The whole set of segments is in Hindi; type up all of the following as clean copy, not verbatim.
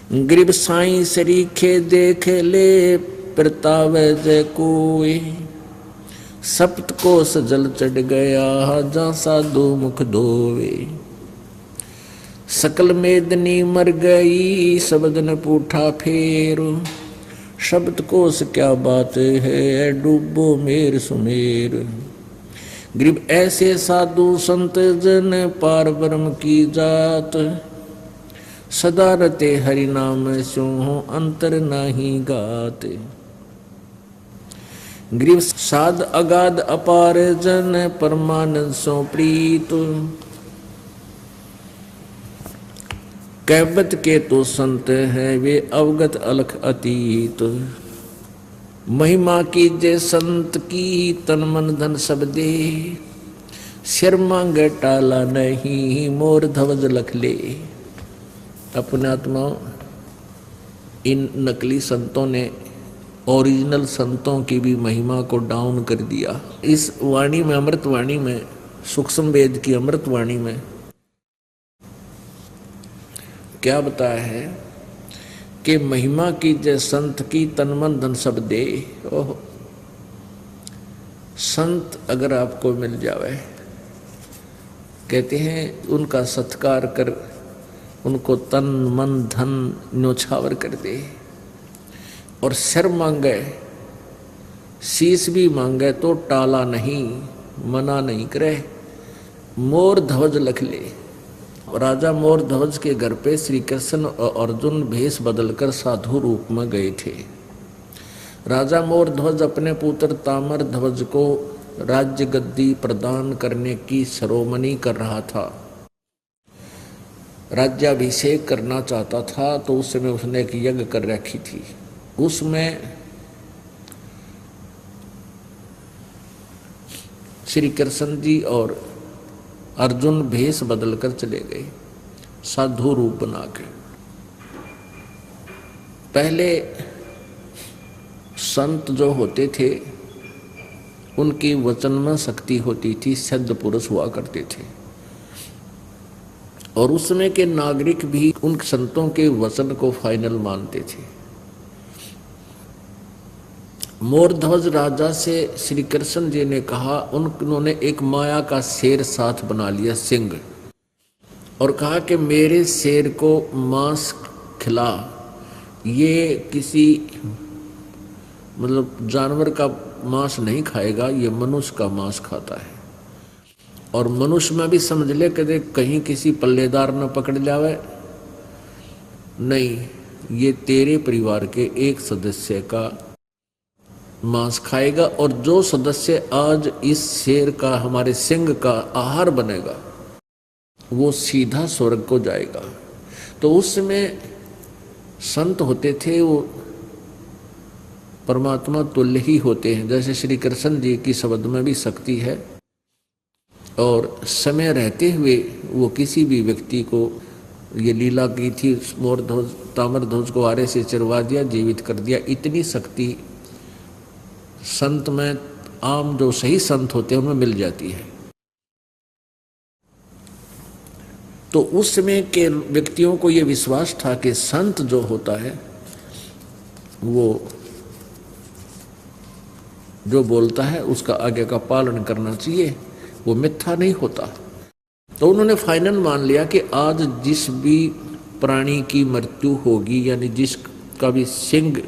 गरीब साईं सरीखे देख ले प्रतावे जय कोई। सप्त कोस जल चढ़ गया जा साधु मुख धोवे। सकल मेदनी मर गई शब्द न पूठा फेर। शब्द कोस क्या बात है डूबो मेर सुमेर। गरीब ऐसे साधु संत जन पार ब्रह्म की जात। सदा रते हरि नाम स्यो अंतर नाही गात। गरीब साध अगाध अपार जन परमानंद सो प्रीत। कहवत के तो संत है वे अवगत अलख अतीत। महिमा कीजे संत की तन मन धन सब दे। सिर मांगे टाला नहीं मोर ध्वज लख ले। अपने आत्मा इन नकली संतों ने ओरिजिनल संतों की भी महिमा को डाउन कर दिया। इस वाणी में, अमृत वाणी में, सूक्ष्म वेद की अमृत वाणी में क्या बताया है कि महिमा की जय संत की तन मन धन सब दे। ओह, संत अगर आपको मिल जावे, कहते हैं उनका सत्कार कर, उनको तन मन धन न्योछावर कर दे और सिर मांगे, शीश भी मांगे तो टाला नहीं, मना नहीं करे, मोर ध्वज लख ले। राजा मोर ध्वज के घर पे श्री कृष्ण और अर्जुन भेष बदलकर साधु रूप में गए थे। राजा मोर ध्वज अपने पुत्र तामर ध्वज को राज्य गद्दी प्रदान करने की शिरोमणि कर रहा था, राज्याभिषेक करना चाहता था। तो उस समय उसने एक यज्ञ कर रखी थी। उसमें श्री कृष्ण जी और अर्जुन भेष बदलकर चले गए साधु रूप बना के। पहले संत जो होते थे उनकी वचन में शक्ति होती थी, सिद्ध पुरुष हुआ करते थे और उसमें के नागरिक भी उन संतों के वचन को फाइनल मानते थे। मोरध्वज राजा से श्री कृष्ण जी ने कहा, उन्होंने एक माया का शेर साथ बना लिया, सिंह, और कहा कि मेरे शेर को मांस खिला। ये किसी मतलब जानवर का मांस नहीं खाएगा, ये मनुष्य का मांस खाता है। और मनुष्य में भी समझ ले कि कहीं किसी पल्लेदार न पकड़ जावे, नहीं, ये तेरे परिवार के एक सदस्य का मांस खाएगा और जो सदस्य आज इस शेर का, हमारे सिंह का आहार बनेगा, वो सीधा स्वर्ग को जाएगा। तो उस समय संत होते थे वो परमात्मा तुल्य ही होते हैं। जैसे श्री कृष्ण जी की शब्द में भी शक्ति है और समय रहते हुए वो किसी भी व्यक्ति को, ये लीला की थी, मोर ध्वज ताम्र ध्वज को आरे से चिरवा दिया, जीवित कर दिया। इतनी शक्ति संत में, आम जो सही संत होते हैं उनमें मिल जाती है। तो उस समय के व्यक्तियों को यह विश्वास था कि संत जो होता है वो जो बोलता है उसका आज्ञा का पालन करना चाहिए, वो मिथ्या नहीं होता। तो उन्होंने फाइनल मान लिया कि आज जिस भी प्राणी की मृत्यु होगी, यानी जिसका भी सिंह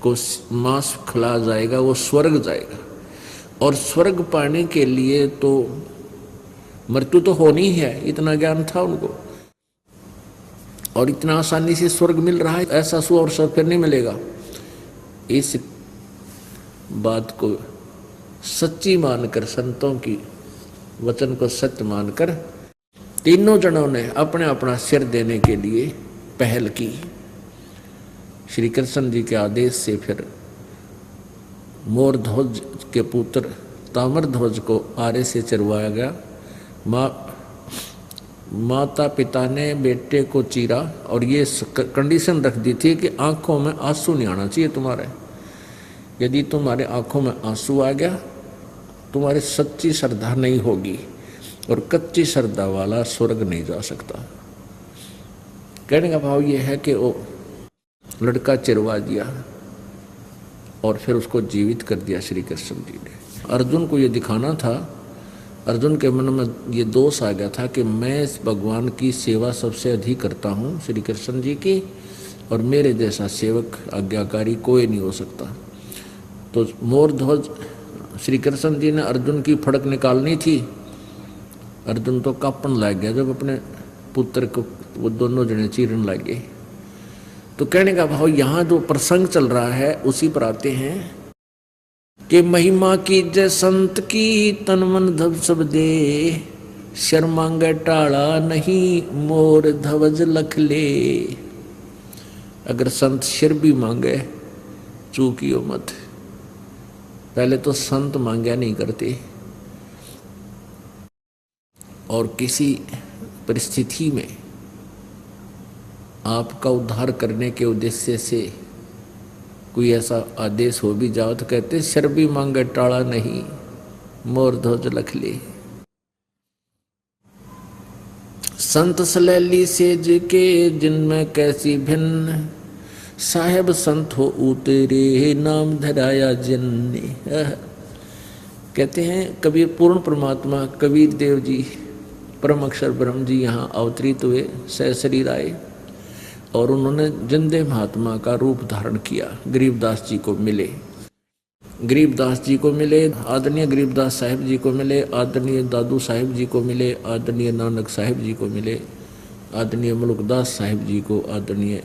को मांस खिला जाएगा, वो स्वर्ग जाएगा। और स्वर्ग पाने के लिए तो मृत्यु तो होनी ही है, इतना ज्ञान था उनको। और इतना आसानी से स्वर्ग मिल रहा है, ऐसा सु और फिर नहीं मिलेगा। इस बात को सच्ची मानकर, संतों की वचन को सत्य मानकर, तीनों जनों ने अपने अपना सिर देने के लिए पहल की। श्री कृष्ण जी के आदेश से फिर मोर ध्वज के पुत्र ताम्र ध्वज को आरे से चरवाया गया। माता पिता ने बेटे को चीरा और ये कंडीशन रख दी थी कि आंखों में आंसू नहीं आना चाहिए तुम्हारे। यदि तुम्हारे आंखों में आंसू आ गया, तुम्हारी सच्ची श्रद्धा नहीं होगी और कच्ची श्रद्धा वाला स्वर्ग नहीं जा सकता। कहने का भाव ये है कि वो लड़का चिरवा दिया और फिर उसको जीवित कर दिया श्री कृष्ण जी ने। अर्जुन को ये दिखाना था, अर्जुन के मन में ये दोष आ गया था कि मैं इस भगवान की सेवा सबसे अधिक करता हूँ श्री कृष्ण जी की, और मेरे जैसा सेवक आज्ञाकारी कोई नहीं हो सकता। तो मोर ध्वज श्री कृष्ण जी ने अर्जुन की फड़क निकालनी थी। अर्जुन तो कांपन लग गया जब अपने पुत्र को वो दोनों जने चीरने लगे। तो कहने का भाव यहाँ जो प्रसंग चल रहा है उसी पर आते हैं कि महिमा की जय संत की तन मन धब सब दे, शर मांगे टाड़ा नहीं मोर ध्वज लख ले। अगर संत सिर भी मांगे चूकियो मत। पहले तो संत मांगा नहीं करते, और किसी परिस्थिति में आपका उद्धार करने के उद्देश्य से कोई ऐसा आदेश हो भी जाओ तो कहते सिर भी मांगे टाड़ा नहीं मोर ध्वज लख ले। संत सलैली सेज के जिनमें कैसी भिन्न, साहेब संत हो उतरे नाम धराया जिनने। कहते हैं कबीर पूर्ण परमात्मा कबीर देव जी परम अक्षर ब्रह्म जी यहाँ अवतरित हुए, सहशरीर आए और उन्होंने जिंदे महात्मा का रूप धारण किया। गरीबदास जी को मिले, गरीबदास जी को मिले, आदरणीय गरीबदास साहिब जी को मिले, आदरणीय दादू साहिब जी को मिले, आदरणीय नानक साहिब जी को मिले, आदरणीय मुल्कदास साहिब जी को, आदरणीय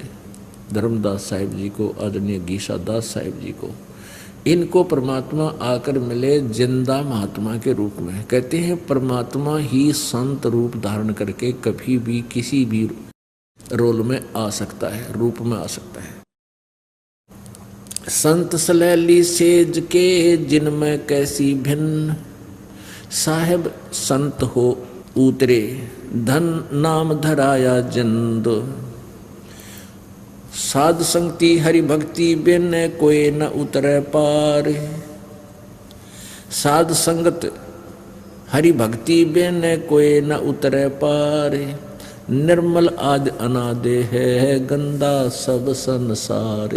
धर्मदास साहिब जी को, आदरणीय गीसा दास साहिब जी को। इनको परमात्मा आकर मिले जिंदा महात्मा के रूप में। कहते हैं परमात्मा ही संत रूप धारण करके कभी भी किसी भी रोल में आ सकता है, रूप में आ सकता है। संत सलैली सेज के जिनमें कैसी भिन्न, साहेब संत हो उतरे धन नाम धराया जिंद। साध संगति हरि भक्ति बिन कोई न उतरे पार, साध संगत हरि भक्ति बिन कोई न उतरे पार। निर्मल आदि अनादि है गंदा सब संसार।